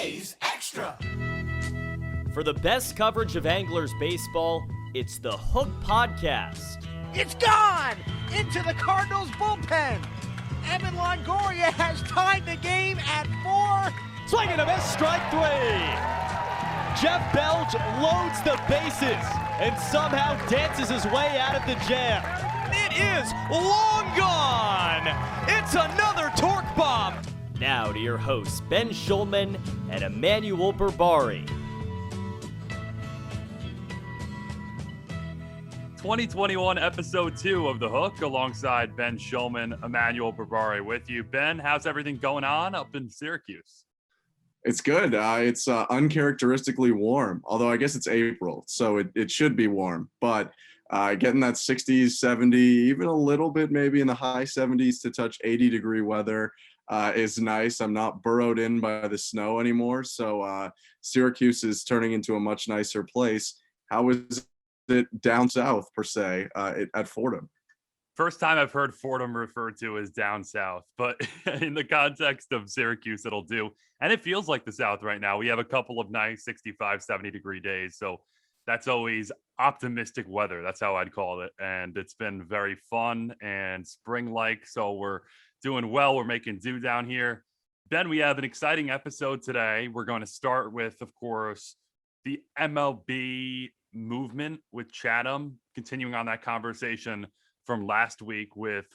A's Extra. For the best coverage of Anglers baseball, it's the Hook Podcast. It's gone into the Cardinals bullpen. Evan Longoria has tied the game at 4. Swing and a miss, strike 3. Jeff Belge loads the bases and somehow dances his way out of the jam. It is long gone. It's another torque bomb. Now to your hosts, Ben Shulman and Emmanuel Berbari. 2021 episode 2 of The Hook alongside Ben Shulman, Emmanuel Berbari with you. Ben, how's everything going on up in Syracuse? It's good. It's uncharacteristically warm, although I guess it's April, so it should be warm. But getting that 60s, 70, even a little bit maybe in the high 70s to touch 80-degree weather is nice. I'm not burrowed in by the snow anymore, so Syracuse is turning into a much nicer place. How is it down south, per se, at Fordham? First time I've heard Fordham referred to as down south, but in the context of Syracuse, it'll do. And it feels like the South right now. We have a couple of nice 65, 70-degree days, so that's always optimistic weather. That's how I'd call it. And it's been very fun and spring-like, so we're doing well. We're making do down here. Ben, we have an exciting episode today. We're going to start with, of course, the MLB movement with Chatham, continuing on that conversation from last week with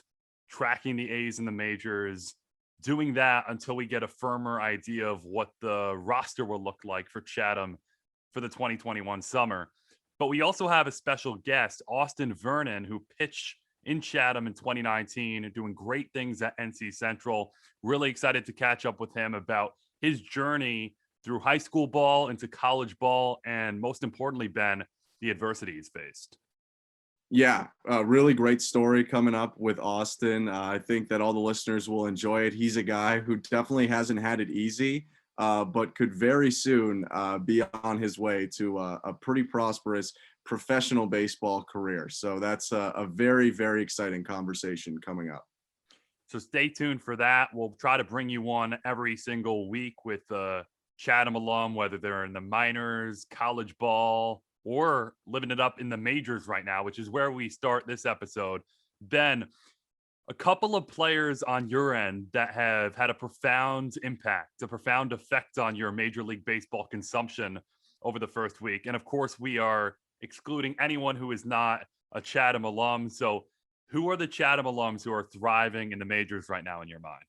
tracking the A's in the majors, doing that until we get a firmer idea of what the roster will look like for Chatham for the 2021 summer. But we also have a special guest, Austin Vernon, who pitched in Chatham in 2019, doing great things at NC Central. Really excited to catch up with him about his journey through high school ball into college ball, and most importantly, Ben, the adversity he's faced. Yeah, a really great story coming up with Austin. I think that all the listeners will enjoy it. He's a guy who definitely hasn't had it easy, but could very soon be on his way to a pretty prosperous professional baseball career. So that's a very, very exciting conversation coming up. So stay tuned for that. We'll try to bring you one every single week with Chatham alum, whether they're in the minors, college ball, or living it up in the majors right now, which is where we start this episode. Ben, a couple of players on your end that have had a profound impact, a profound effect on your Major League Baseball consumption over the first week. And of course, we are excluding anyone who is not a Chatham alum. So who are the Chatham alums who are thriving in the majors right now in your mind?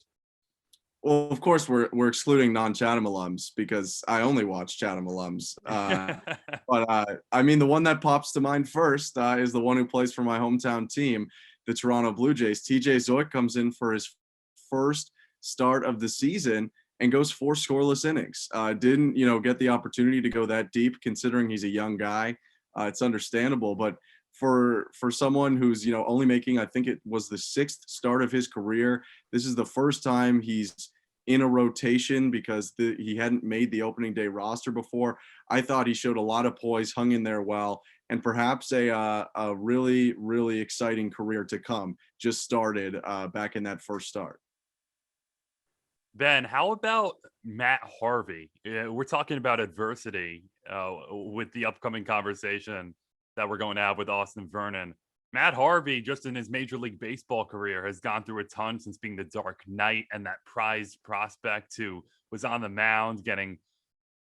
Well, of course, we're excluding non-Chatham alums because I only watch Chatham alums. But I mean, the one that pops to mind first is the one who plays for my hometown team, the Toronto Blue Jays. TJ Zoic comes in for his first start of the season and goes 4 scoreless innings. Didn't, get the opportunity to go that deep considering he's a young guy. It's understandable, but for someone who's, only making, I think it was the 6th start of his career, this is the first time he's in a rotation because he hadn't made the opening day roster before. I thought he showed a lot of poise, hung in there well, and perhaps a really, really exciting career to come just started back in that first start. Ben, how about Matt Harvey? We're talking about adversity with the upcoming conversation that we're going to have with Austin Vernon. Matt Harvey, just in his Major League Baseball career, has gone through a ton since being the Dark Knight and that prized prospect who was on the mound getting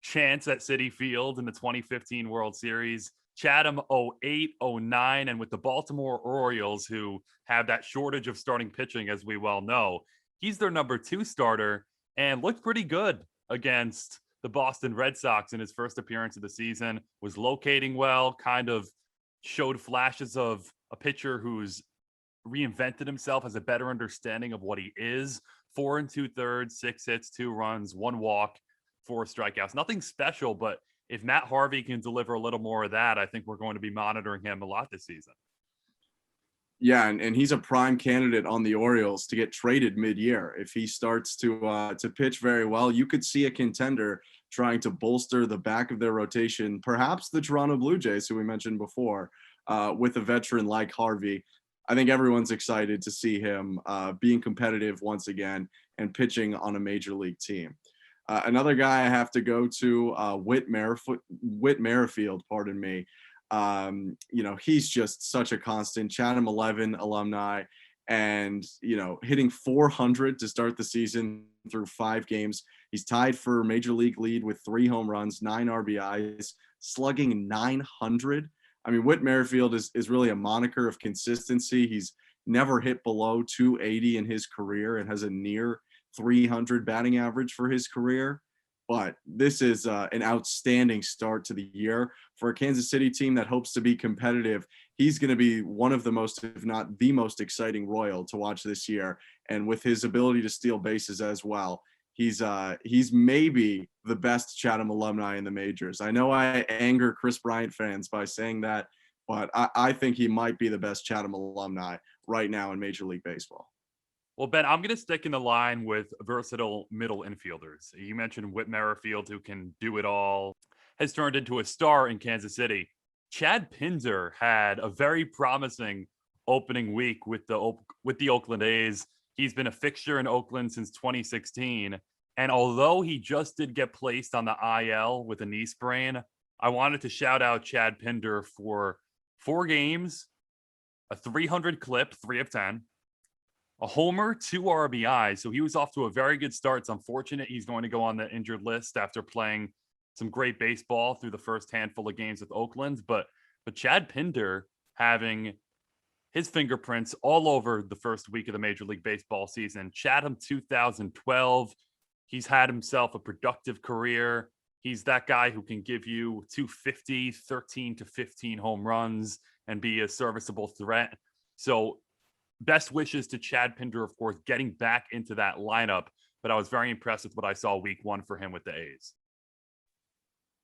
chance at Citi Field in the 2015 World Series. Chatham 08, 09, and with the Baltimore Orioles, who have that shortage of starting pitching, as we well know, he's their number 2 starter and looked pretty good against the Boston Red Sox in his first appearance of the season, was locating well, kind of showed flashes of a pitcher who's reinvented himself, has a better understanding of what he is. 4 2/3, 6 hits, 2 runs, 1 walk, 4 strikeouts. Nothing special, but if Matt Harvey can deliver a little more of that, I think we're going to be monitoring him a lot this season. Yeah, and he's a prime candidate on the Orioles to get traded mid-year. If he starts to pitch very well, you could see a contender trying to bolster the back of their rotation, perhaps the Toronto Blue Jays, who we mentioned before, with a veteran like Harvey. I think everyone's excited to see him being competitive once again and pitching on a major league team. Another guy I have to go to, Whit Merrifield, pardon me. He's just such a constant Chatham 11 alumni, and, hitting 400 to start the season through 5 games. He's tied for major league lead with 3 home runs, 9 RBIs, slugging 900. I mean, Whit Merrifield is really a moniker of consistency. He's never hit below 280 in his career and has a near 300 batting average for his career. But this is an outstanding start to the year for a Kansas City team that hopes to be competitive. He's going to be one of the most, if not the most exciting Royal to watch this year. And with his ability to steal bases as well, he's maybe the best Chatham alumni in the majors. I know I anger Chris Bryant fans by saying that, but I think he might be the best Chatham alumni right now in Major League Baseball. Well, Ben, I'm going to stick in the line with versatile middle infielders. You mentioned Whit Merrifield, who can do it all, has turned into a star in Kansas City. Chad Pinder had a very promising opening week with the Oakland A's. He's been a fixture in Oakland since 2016. And although he just did get placed on the IL with a knee sprain, I wanted to shout out Chad Pinder for 4 games, a 300 clip, 3 of 10. A homer, 2 RBIs. So he was off to a very good start. It's unfortunate he's going to go on the injured list after playing some great baseball through the first handful of games with Oakland. But Chad Pinder having his fingerprints all over the first week of the Major League Baseball season. Chatham 2012. He's had himself a productive career. He's that guy who can give you 250, 13 to 15 home runs and be a serviceable threat. So best wishes to Chad Pinder, of course, getting back into that lineup. But I was very impressed with what I saw week 1 for him with the A's.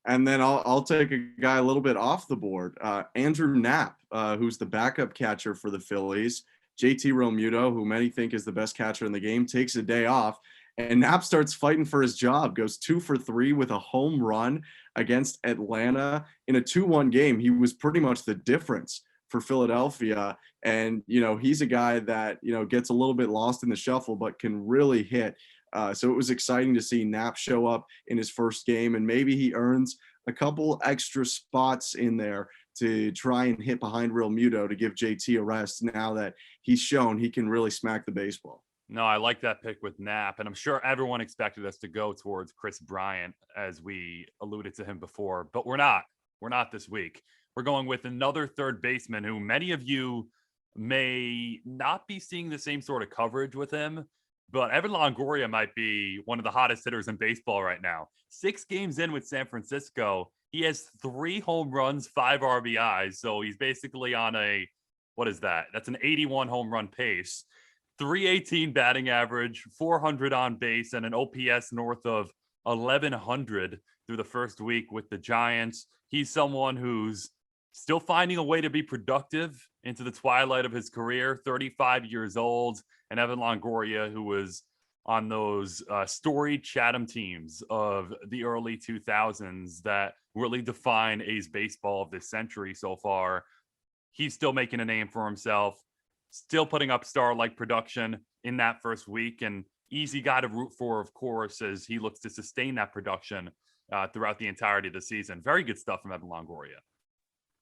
And then I'll take a guy a little bit off the board, Andrew Knapp, who's the backup catcher for the Phillies. JT Realmuto, who many think is the best catcher in the game, takes a day off. And Knapp starts fighting for his job, goes 2 for 3 with a home run against Atlanta. In a 2-1 game, he was pretty much the difference for Philadelphia. And, he's a guy that, gets a little bit lost in the shuffle, but can really hit. So it was exciting to see Knapp show up in his first game, and maybe he earns a couple extra spots in there to try and hit behind Realmuto to give JT a rest now that he's shown he can really smack the baseball. No, I like that pick with Knapp, and I'm sure everyone expected us to go towards Chris Bryant, as we alluded to him before, but we're not. We're not this week. We're going with another third baseman who many of you may not be seeing the same sort of coverage with him, but Evan Longoria might be one of the hottest hitters in baseball right now. 6 games in with San Francisco, he has 3 home runs, 5 RBIs. So he's basically on what is that? That's an 81 home run pace. 318 batting average, 400 on base, and an OPS north of 1,100 through the first week with the Giants. He's someone who's still finding a way to be productive into the twilight of his career, 35 years old, and Evan Longoria, who was on those storied Chatham teams of the early 2000s that really define A's baseball of this century so far. He's still making a name for himself, still putting up star-like production in that first week, and easy guy to root for, of course, as he looks to sustain that production throughout the entirety of the season. Very good stuff from Evan Longoria.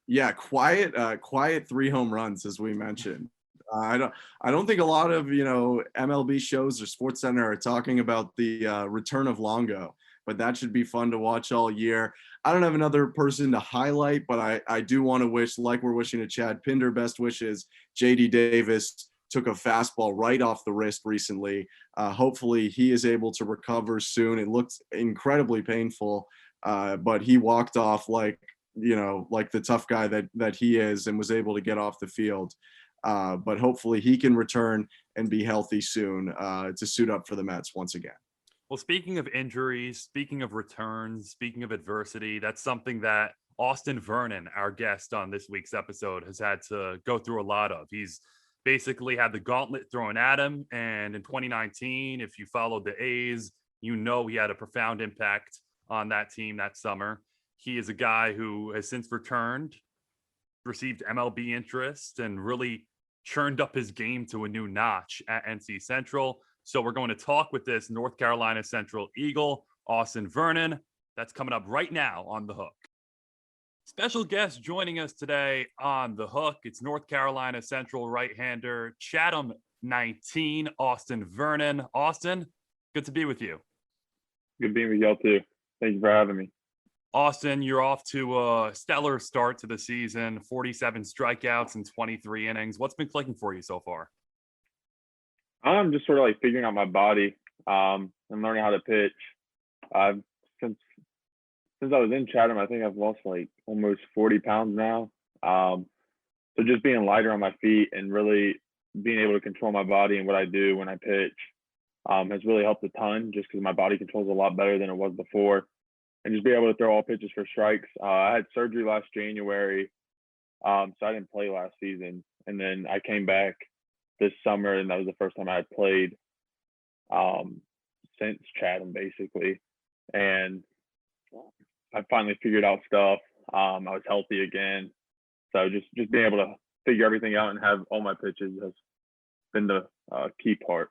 Yeah, quiet 3 home runs, as we mentioned. I don't think a lot of MLB shows or SportsCenter are talking about the return of Longo, but that should be fun to watch all year. I don't have another person to highlight, but I do want to wish, like we're wishing to Chad Pinder, best wishes. JD Davis took a fastball right off the wrist recently. Hopefully he is able to recover soon. It looked incredibly painful, but he walked off like the tough guy that he is, and was able to get off the field. But hopefully he can return and be healthy soon to suit up for the Mets once again. Well, speaking of injuries, speaking of returns, speaking of adversity, that's something that Austin Vernon, our guest on this week's episode, has had to go through a lot of. He's basically had the gauntlet thrown at him. And in 2019, if you followed the A's, he had a profound impact on that team that summer. He is a guy who has since returned, received MLB interest, and really churned up his game to a new notch at NC Central. So we're going to talk with this North Carolina Central Eagle, Austin Vernon. That's coming up right now on The Hook. Special guest joining us today on The Hook. It's North Carolina Central right-hander, Chatham 19, Austin Vernon. Austin, good to be with you. Good being with y'all too. Thank you for having me. Austin, you're off to a stellar start to the season, 47 strikeouts in 23 innings. What's been clicking for you so far? I'm just sort of like figuring out my body and learning how to pitch. Since I was in Chatham, I think I've lost like almost 40 pounds now. So just being lighter on my feet and really being able to control my body and what I do when I pitch has really helped a ton, just because my body controls a lot better than it was before. And just be able to throw all pitches for strikes. I had surgery last January, so I didn't play last season. And then I came back this summer, and that was the first time I had played since Chatham, basically. And I finally figured out stuff. I was healthy again. So just being able to figure everything out and have all my pitches has been the key part.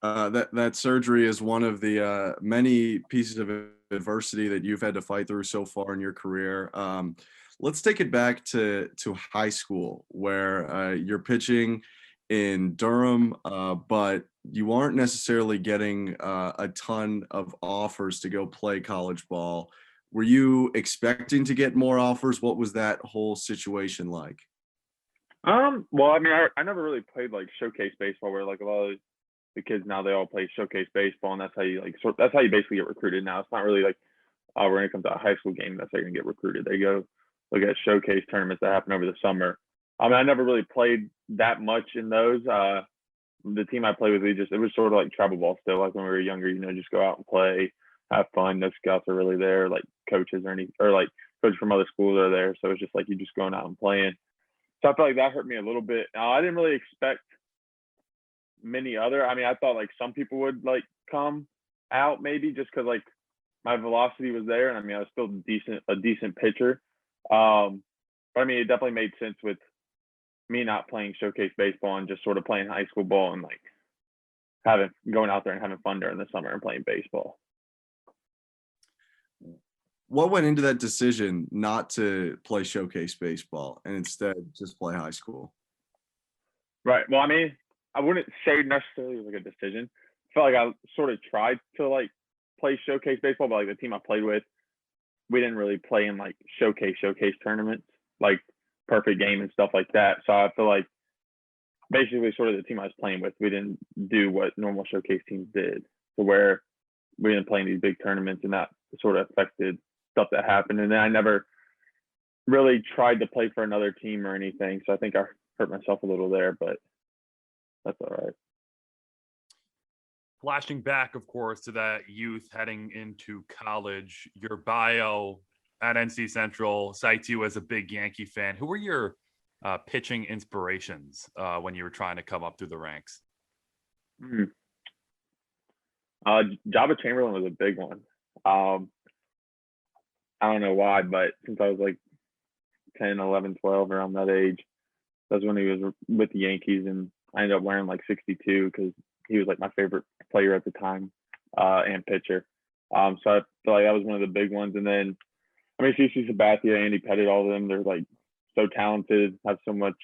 That surgery is one of the many pieces of adversity that you've had to fight through so far in your career. Let's take it back to high school, where you're pitching in Durham, but you aren't necessarily getting a ton of offers to go play college ball. Were you expecting to get more offers? What was that whole situation like? Well, I mean, I never really played like showcase baseball, where like a lot of the kids now, they all play showcase baseball, and that's how you that's how you basically get recruited now. It's not really like we're gonna come to a high school game, that's how you're gonna get recruited. They go look at showcase tournaments that happen over the summer. I mean, I never really played that much in those. The team I played with, it was sort of like travel ball still, like when we were younger, just go out and play, have fun. No scouts are really there, like coaches or like coaches from other schools are there. So it's just like you just going out and playing. So I felt like that hurt me a little bit. I didn't really expect many other. I mean, I thought like some people would like come out maybe just because like my velocity was there, and I mean I was still a decent pitcher. But I mean it definitely made sense with me not playing showcase baseball and just sort of playing high school ball and like going out there and having fun during the summer and playing baseball. What went into that decision not to play showcase baseball and instead just play high school? Right. Well, I mean, I wouldn't say necessarily it was like a decision. I felt like I sort of tried to like play showcase baseball, but like the team I played with, we didn't really play in like showcase tournaments, like perfect game and stuff like that. So I feel like basically sort of the team I was playing with, we didn't do what normal showcase teams did, to where we didn't play in these big tournaments, and that sort of affected stuff that happened. And then I never really tried to play for another team or anything. So I think I hurt myself a little there, but that's all right. Flashing back, of course, to that youth heading into college, your bio at NC Central cites you as a big Yankee fan. Who were your pitching inspirations when you were trying to come up through the ranks? Jabba Chamberlain was a big one. I don't know why, but since I was like 10, 11, 12, around that age, that's when he was with the Yankees, and I ended up wearing like 62 because he was like my favorite player at the time and pitcher. So I feel like that was one of the big ones. And then, I mean, CC Sabathia, Andy Pettit, all of them, they're like so talented, have so much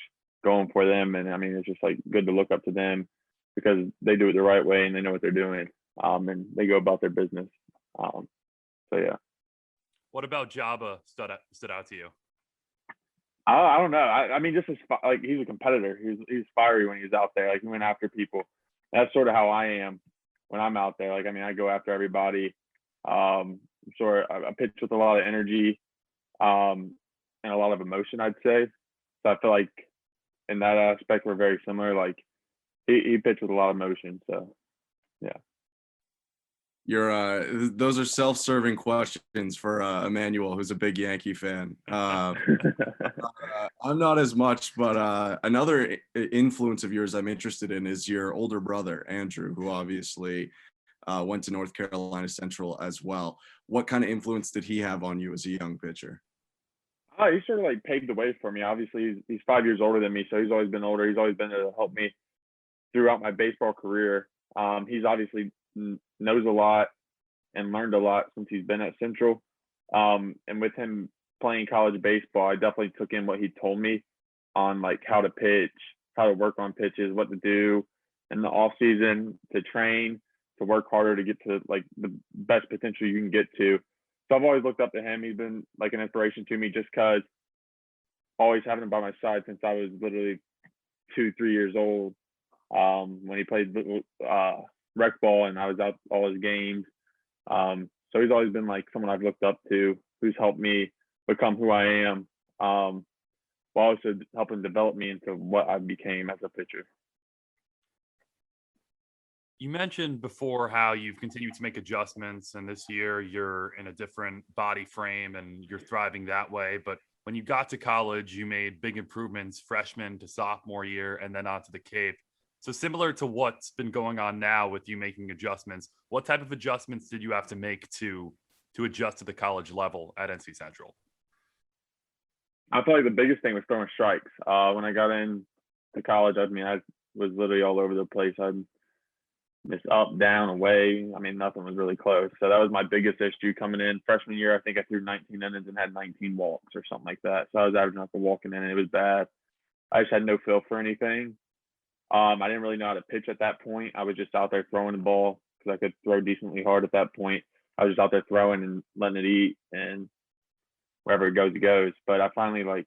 going for them. And I mean, it's just like good to look up to them because they do it the right way and they know what they're doing, and they go about their business. So yeah. What about Jabba stood out to you? I don't know. I mean, just like he's a competitor. He's fiery when he's out there. Like he went after people. That's sort of how I am when I'm out there. Like, I mean, I go after everybody. I pitch with a lot of energy and a lot of emotion, I'd say. So I feel like in that aspect, we're very similar. Like he pitched with a lot of emotion. So yeah. Those are self-serving questions for Emmanuel, who's a big Yankee fan. I'm not as much, but another influence of yours I'm interested in is your older brother, Andrew, who obviously went to North Carolina Central as well. What kind of influence did he have on you as a young pitcher? He sort of like paved the way for me. Obviously, he's 5 years older than me, so he's always been older. He's always been there to help me throughout my baseball career. He's obviously knows a lot and learned a lot since he's been at Central. And with him playing college baseball, I definitely took in what he told me on like how to pitch, how to work on pitches, what to do in the off season to train, to work harder to get to like the best potential you can get to. So I've always looked up to him. He's been like an inspiration to me just because always having him by my side since I was literally 2, 3 years old. When he played rec ball and I was out all his games. So he's always been like someone I've looked up to, who's helped me become who I am, while also helping develop me into what I became as a pitcher. You mentioned before how you've continued to make adjustments, and this year you're in a different body frame and you're thriving that way. But when you got to college, you made big improvements freshman to sophomore year and then onto the Cape. So similar to what's been going on now with you making adjustments, what type of adjustments did you have to make to adjust to the college level at NC Central? I feel like the biggest thing was throwing strikes. When I got into college, I mean, I was literally all over the place. I'd miss up, down, away. I mean, nothing was really close. So that was my biggest issue coming in. Freshman year, I think I threw 19 innings and had 19 walks or something like that. So I was averaging up a walking in, and it was bad. I just had no feel for anything. I didn't really know how to pitch at that point. I was just out there throwing the ball because I could throw decently hard at that point. I was just out there throwing and letting it eat, and wherever it goes, it goes. But I finally felt like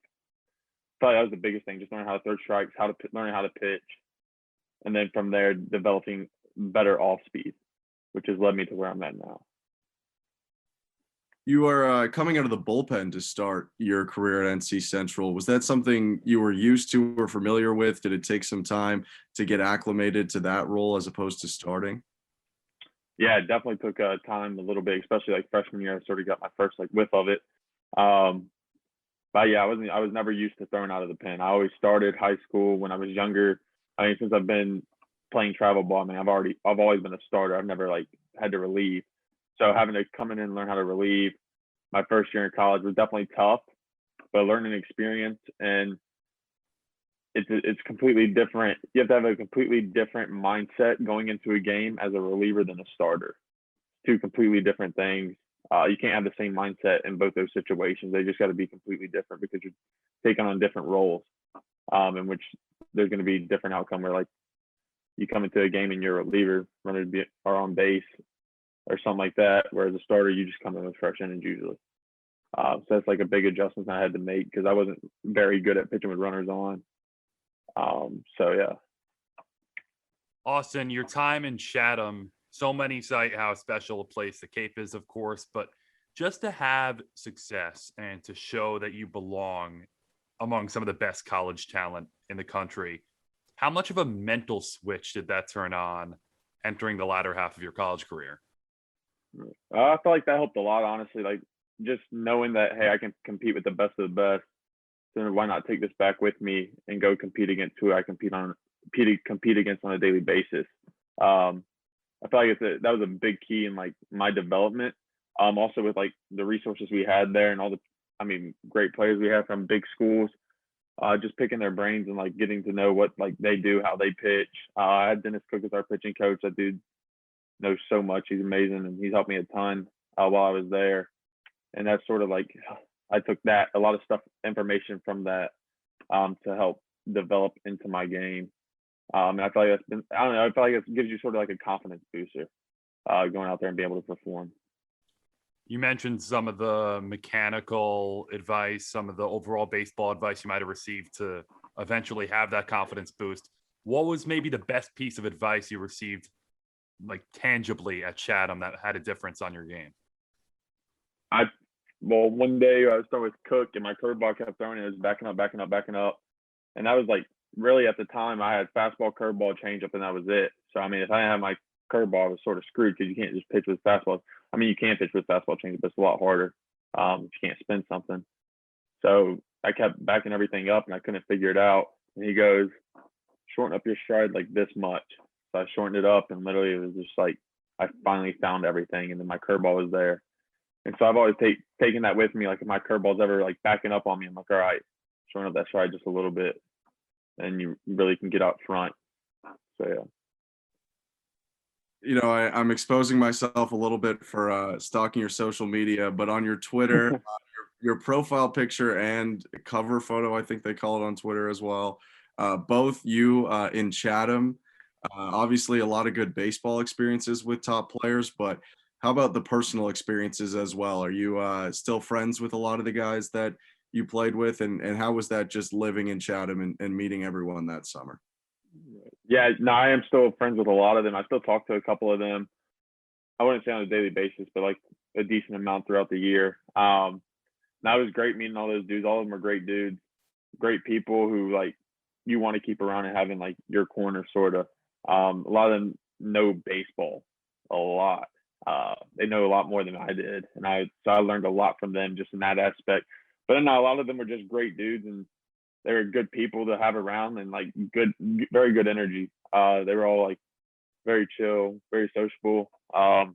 that was the biggest thing, just learning how to throw strikes, learning how to pitch, and then from there developing better off speed, which has led me to where I'm at now. You are coming out of the bullpen to start your career at NC Central. Was that something you were used to or familiar with? Did it take some time to get acclimated to that role as opposed to starting? Yeah, it definitely took time a little bit, especially like freshman year. I sort of got my first like whiff of it. But yeah, I was never used to throwing out of the pen. I always started high school when I was younger. I mean, since I've been playing travel ball, I mean, I've always been a starter. I've never like had to relieve. So having to come in and learn how to relieve my first year in college was definitely tough, but learning experience, and it's completely different. You have to have a completely different mindset going into a game as a reliever than a starter. Two completely different things. You can't have the same mindset in both those situations. They just got to be completely different because you're taking on different roles, in which there's going to be different outcome where like you come into a game and you're a reliever, runners are on base or something like that. Whereas a starter, you just come in with fresh innings usually. So that's like a big adjustment I had to make because I wasn't very good at pitching with runners on. So yeah. Austin, your time in Chatham, so many cite how special a place the Cape is, of course, but just to have success and to show that you belong among some of the best college talent in the country, how much of a mental switch did that turn on entering the latter half of your college career? I feel like that helped a lot, honestly. Like just knowing that, hey, I can compete with the best of the best. So why not take this back with me and go compete against who I compete against on a daily basis? I feel like that was a big key in like my development. Also with like the resources we had there and all the, great players we have from big schools. Just picking their brains and like getting to know what like they do, how they pitch. I had Dennis Cook as our pitching coach. That dude knows so much. He's amazing, and he's helped me a ton while I was there. And that's sort of like I took that a lot of information from that to help develop into my game. And I feel like that's been, I don't know, I feel like it gives you sort of like a confidence booster going out there and being able to perform. You mentioned some of the mechanical advice, some of the overall baseball advice you might have received to eventually have that confidence boost. What was maybe the best piece of advice you received, like tangibly at Chatham, that had a difference on your game? Well, one day I was throwing with Cook and my curveball kept throwing it. It was backing up. And that was like, really at the time I had fastball, curveball, changeup, and that was it. So, I mean, if I didn't have my curveball, I was sort of screwed because you can't just pitch with fastballs. I mean, you can pitch with fastball, changeup, but it's a lot harder. You can't spin something. So I kept backing everything up and I couldn't figure it out. And he goes, shorten up your stride like this much. So I shortened it up and literally it was just like, I finally found everything. And then my curveball was there. And so I've always taken that with me. Like if my curveball's ever like backing up on me, I'm like, all right, shorten up that stride just a little bit. And you really can get out front. So yeah. I'm exposing myself a little bit for stalking your social media, but on your Twitter, your profile picture and cover photo, I think they call it on Twitter as well. Both you in Chatham. Obviously, a lot of good baseball experiences with top players, but how about the personal experiences as well? Are you still friends with a lot of the guys that you played with, and how was that just living in Chatham and meeting everyone that summer? Yeah, no, I am still friends with a lot of them. I still talk to a couple of them. I wouldn't say on a daily basis, but like a decent amount throughout the year. That was great meeting all those dudes. All of them are great dudes, great people who like you want to keep around and having like your corner sort of. A lot of them know baseball a lot. They know a lot more than I did, and I learned a lot from them just in that aspect. But then a lot of them were just great dudes, and they were good people to have around, and like very good energy. They were all like very chill, very sociable. Yeah,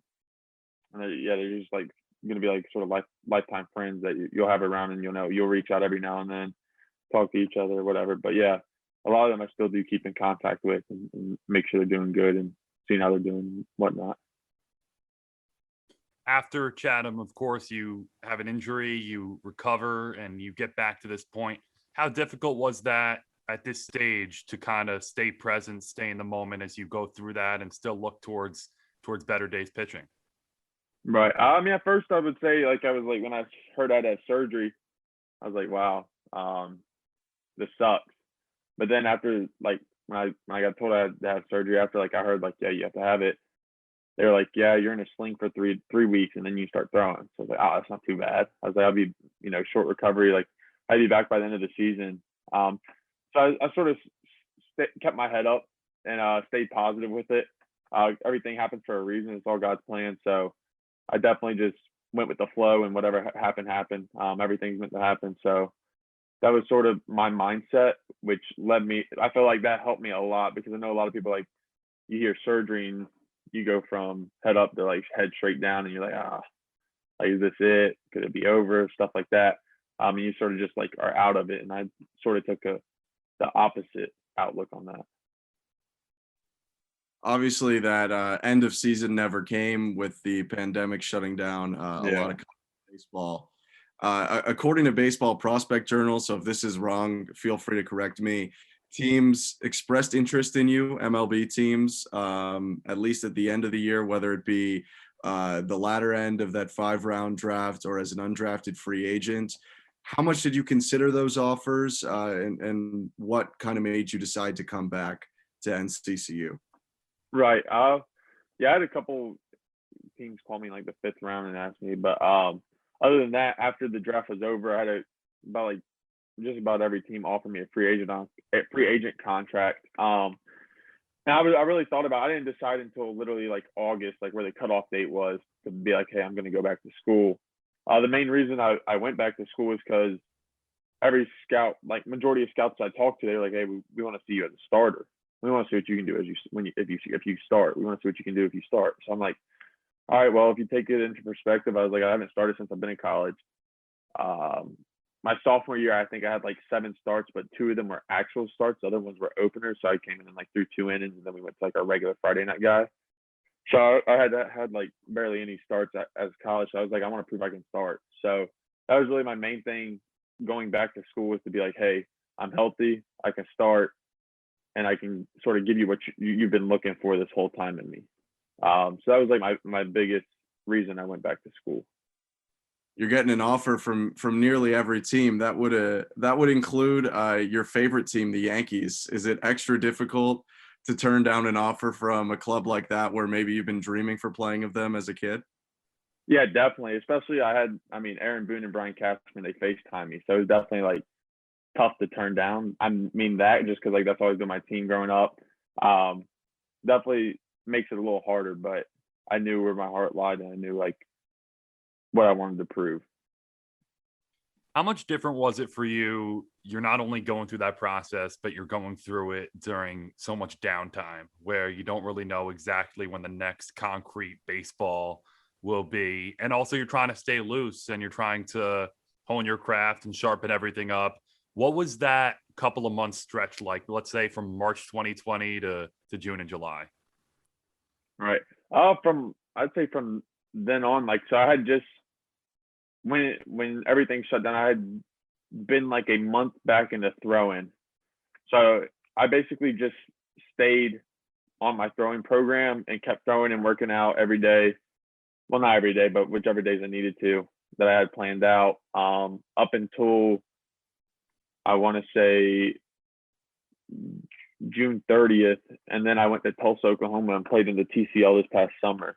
they're just like gonna be like sort of lifetime friends that you'll have around, and you'll reach out every now and then, talk to each other or whatever. But yeah, a lot of them I still do keep in contact with and make sure they're doing good and seeing how they're doing and whatnot. After Chatham, of course, you have an injury, you recover, and you get back to this point. How difficult was that at this stage to kind of stay present, stay in the moment as you go through that, and still look towards better days pitching? Right. I mean, at first I would say like I was like when I heard I had surgery, I was like, wow, this sucks. But then after like when I got told I had to have surgery, after like I heard like yeah you have to have it, they were like yeah you're in a sling for three weeks and then you start throwing. So I was like oh that's not too bad. I was like I'll be short recovery, like I'd be back by the end of the season. So I sort of kept my head up and stayed positive with it. Everything happens for a reason. It's all God's plan. So I definitely just went with the flow and whatever happened happened. Everything's meant to happen. So that was sort of my mindset, which led me. I feel like that helped me a lot because I know a lot of people like you hear surgery and you go from head up to like head straight down, and you're like, like is this it? Could it be over? Stuff like that. And you sort of just like are out of it, and I sort of took the opposite outlook on that. Obviously, that end of season never came with the pandemic shutting down a lot of baseball. According to Baseball Prospect Journal, so if this is wrong, feel free to correct me. Teams expressed interest in you, MLB teams, at least at the end of the year, whether it be the latter end of that 5-round draft or as an undrafted free agent. How much did you consider those offers, and what kind of made you decide to come back to NCCU? Right. Yeah, I had a couple teams call me like the 5th round and ask me, but other than that, after the draft was over, I had just about every team offered me a free agent contract. And I really thought about it. I didn't decide until literally like August, like where the cutoff date was to be like, hey, I'm going to go back to school. The main reason I went back to school is because every scout, like majority of scouts I talked to, they're like, hey, we want to see you as a starter. We want to see what you can do if you start. We want to see what you can do if you start. So I'm like, all right, well, if you take it into perspective, I was like, I haven't started since I've been in college. My sophomore year, I think I had like 7 starts, but 2 of them were actual starts. The other ones were openers. So I came in and like threw 2 innings, and then we went to like our regular Friday night guy. So I had like barely any starts as college. So I was like, I want to prove I can start. So that was really my main thing going back to school, was to be like, hey, I'm healthy, I can start, and I can sort of give you what you've been looking for this whole time in me. So that was like my biggest reason I went back to school. You're getting an offer from nearly every team. That would include your favorite team, the Yankees. Is it extra difficult to turn down an offer from a club like that, where maybe you've been dreaming for playing of them as a kid? Yeah, definitely. Especially Aaron Boone and Brian Cashman, they FaceTime me, so it was definitely like tough to turn down. I mean that just because like that's always been my team growing up. Definitely makes it a little harder, but I knew where my heart lied, and I knew like what I wanted to prove. How much different was it for you? You're not only going through that process, but you're going through it during so much downtime where you don't really know exactly when the next concrete baseball will be. And also you're trying to stay loose and you're trying to hone your craft and sharpen everything up. What was that couple of months stretch like, let's say from March 2020 to June and July? Right. I'd say from then on, like, so I had just when everything shut down, I had been like a month back into throwing. So I basically just stayed on my throwing program and kept throwing and working out every day. Well, not every day, but whichever days I needed to that I had planned out. Up until I want to say June 30th, and then I went to Tulsa, Oklahoma, and played in the TCL this past summer.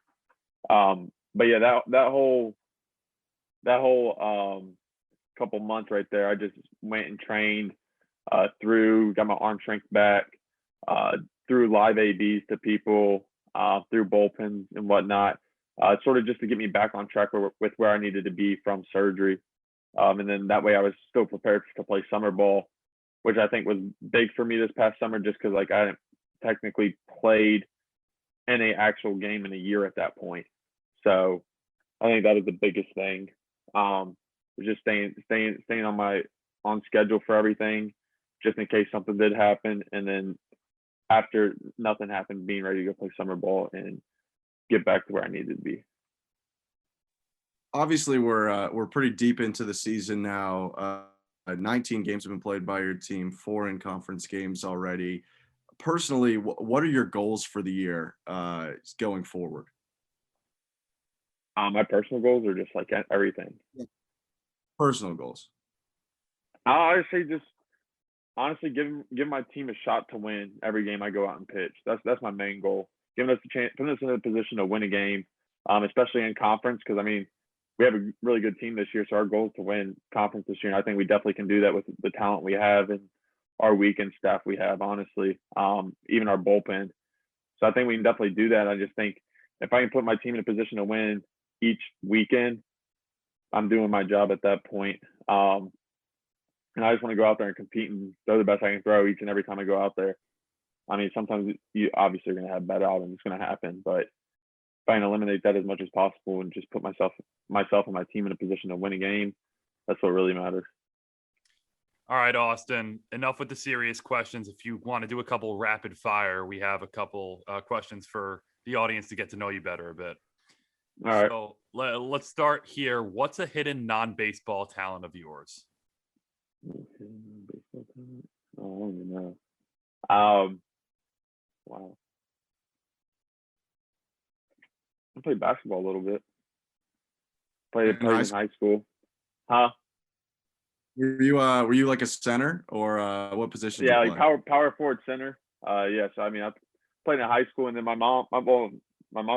But yeah, that whole couple months right there, I just went and trained, got my arm strength back, threw live ABs to people, through bullpens and whatnot, sort of just to get me back on track with where I needed to be from surgery. And then that way I was still prepared to play summer ball, which I think was big for me this past summer, just because like I hadn't technically played in an actual game in a year at that point. So I think that was the biggest thing. Just staying on schedule for everything, just in case something did happen, and then after nothing happened, being ready to go play summer ball and get back to where I needed to be. Obviously, we're pretty deep into the season now. 19 games have been played by your team, 4 in conference games already. Personally, what are your goals for the year going forward? My personal goals are just like everything. Personal goals. I would say just honestly give my team a shot to win every game I go out and pitch. That's my main goal. Giving us a chance, putting us in a position to win a game, especially in conference, because I mean we have a really good team this year, so our goal is to win conference this year. And I think we definitely can do that with the talent we have and our weekend staff we have, honestly, even our bullpen. So I think we can definitely do that. I just think if I can put my team in a position to win each weekend, I'm doing my job at that point. And I just want to go out there and compete and throw the best I can throw each and every time I go out there. I mean, sometimes you obviously are going to have bad outings. It's going to happen, but if I can eliminate that as much as possible and just put myself and my team in a position to win a game, that's what really matters. All right, Austin, enough with the serious questions. If you want to do a couple rapid fire, we have a couple questions for the audience to get to know you better a bit. All right. So let's start here. What's a hidden non-baseball talent of yours? Oh, I don't even know. Wow. I played basketball a little bit. Played in high school. Huh? Were you like a center or what position? Yeah, like power forward center. Yeah. So I mean, I played in high school, and then my mom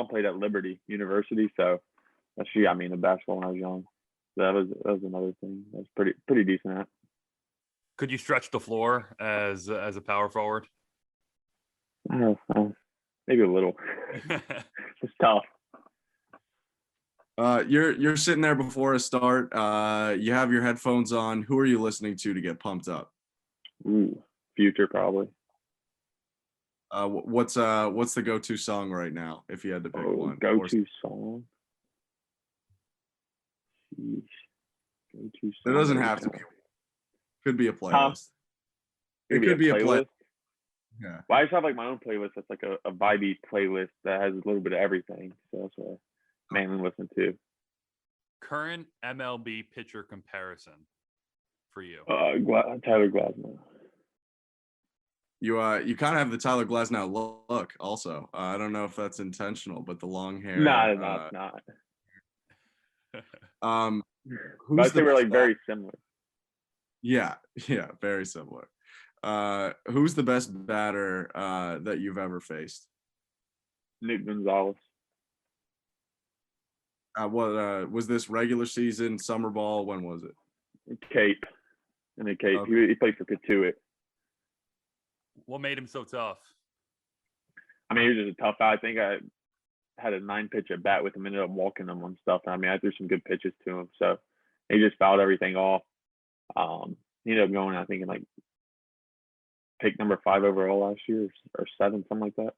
played at Liberty University, so she got me into basketball when I was young. That was another thing. That was pretty decent at. Could you stretch the floor as a power forward? I don't know, maybe a little. It's tough. You're sitting there before a start. You have your headphones on. Who are you listening to get pumped up? Ooh, Future probably. What's the go-to song right now if you had to pick one? Go-to song. Sheesh. Go-to It song doesn't right have to now. be. Could be a playlist. It could be a playlist. Yeah. Well, I just have like my own playlist that's like a vibey playlist that has a little bit of everything. So that's what I mainly listen to. Current MLB pitcher comparison for you. Tyler Glasnow. You kind of have the Tyler Glasnow look also. I don't know if that's intentional, but the long hair. No, it's not. Who's I'd say we're like very similar. Yeah, very similar. Who's the best batter that you've ever faced? Nick Gonzalez. What was this regular season, summer ball? When was it? Cape. In the Cape. Okay. He played for Katuitt. What made him so tough? I mean, he was just a tough out. I think I had a 9-pitch at bat with him, ended up walking him on stuff. I mean, I threw some good pitches to him. So he just fouled everything off. He ended up going, I think, in like pick number 5 overall last year or 7, something like that.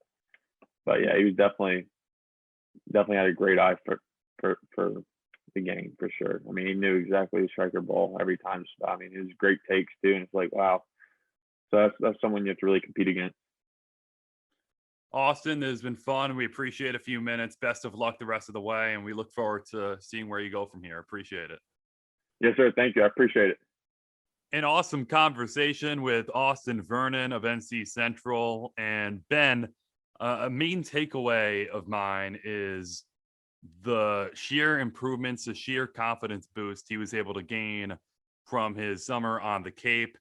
But yeah, he was definitely had a great eye for the game for sure. I mean, he knew exactly the striker ball every time. I mean, it was great takes too, and it's like, wow. So that's someone you have to really compete against. Austin, it has been fun. We appreciate a few minutes. Best of luck the rest of the way, and we look forward to seeing where you go from here. Appreciate it. Yes, sir. Thank you. I appreciate it. An awesome conversation with Austin Vernon of NC Central. And Ben, a main takeaway of mine is the sheer improvements, the sheer confidence boost he was able to gain from his summer on the Cape.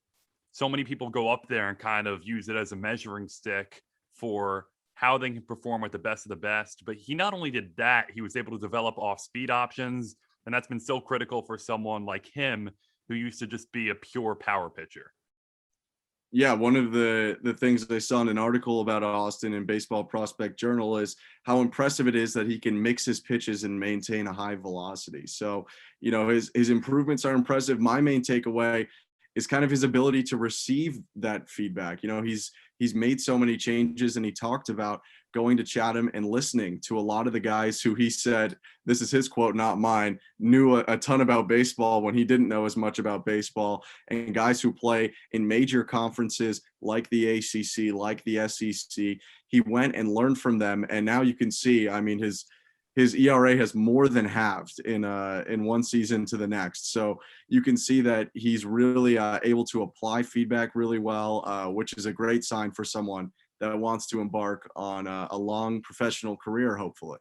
So many people go up there and kind of use it as a measuring stick for how they can perform with the best of the best. But he not only did that, he was able to develop off-speed options. And that's been so critical for someone like him who used to just be a pure power pitcher. Yeah, one of the things I saw in an article about Austin in Baseball Prospect Journal is how impressive it is that he can mix his pitches and maintain a high velocity. So, his improvements are impressive. My main takeaway is kind of his ability to receive that feedback. He's made so many changes, and he talked about going to Chatham and listening to a lot of the guys who he said, this is his quote, not mine, knew a ton about baseball when he didn't know as much about baseball, and guys who play in major conferences like the ACC, like the SEC. He went and learned from them, and now you can see, his ERA has more than halved in one season to the next. So you can see that he's really able to apply feedback really well, which is a great sign for someone that wants to embark on a long professional career, hopefully.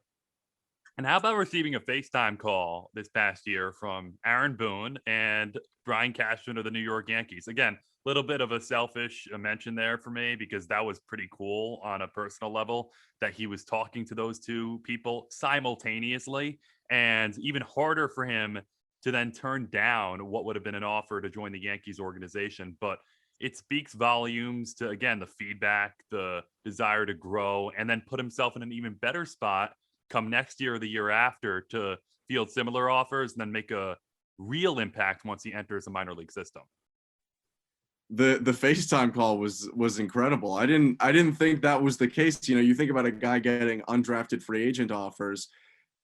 And how about receiving a FaceTime call this past year from Aaron Boone and Brian Cashman of the New York Yankees? Again, a little bit of a selfish mention there for me, because that was pretty cool on a personal level that he was talking to those two people simultaneously, and even harder for him to then turn down what would have been an offer to join the Yankees organization. But it speaks volumes to, again, the feedback, the desire to grow, and then put himself in an even better spot come next year or the year after to field similar offers and then make a real impact once he enters the minor league system. The FaceTime call was incredible. I didn't think that was the case. You think about a guy getting undrafted free agent offers,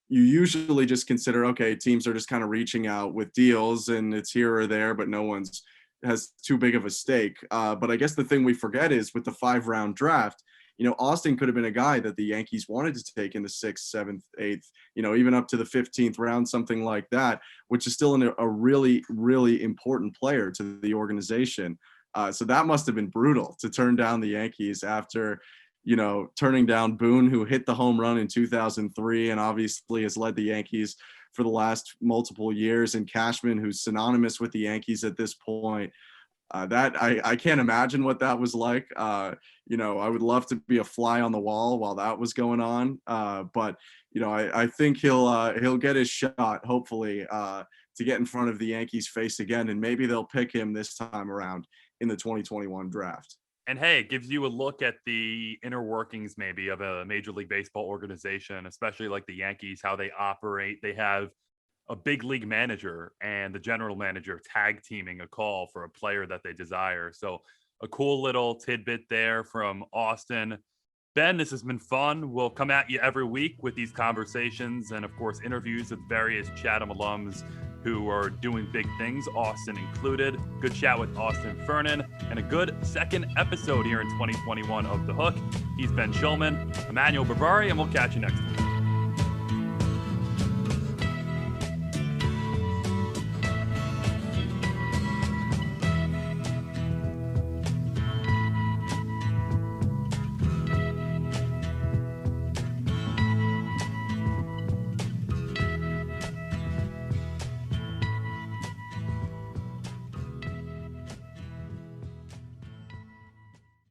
you usually just consider, okay, teams are just kind of reaching out with deals and it's here or there, but no one's has too big of a stake. But I guess the thing we forget is with the 5-round draft, Austin could have been a guy that the Yankees wanted to take in the 6th, 7th, 8th, even up to the 15th round, something like that, which is still a really, really important player to the organization. So that must have been brutal to turn down the Yankees after, turning down Boone, who hit the home run in 2003 and obviously has led the Yankees for the last multiple years, and Cashman, who's synonymous with the Yankees at this point. That I can't imagine what that was like. I would love to be a fly on the wall while that was going on. But I think he'll get his shot, hopefully, to get in front of the Yankees face again, and maybe they'll pick him this time around in the 2021 draft. And hey, it gives you a look at the inner workings maybe of a Major League Baseball organization, especially like the Yankees, how they operate. They have a big league manager and the general manager tag teaming a call for a player that they desire. So a cool little tidbit there from Austin. Ben, this has been fun. We'll come at you every week with these conversations and, of course, interviews with various Chatham alums who are doing big things, Austin included. Good chat with Austin Vernon and a good second episode here in 2021 of The Hook. He's Ben Shulman, Emmanuel Berbari, and we'll catch you next week.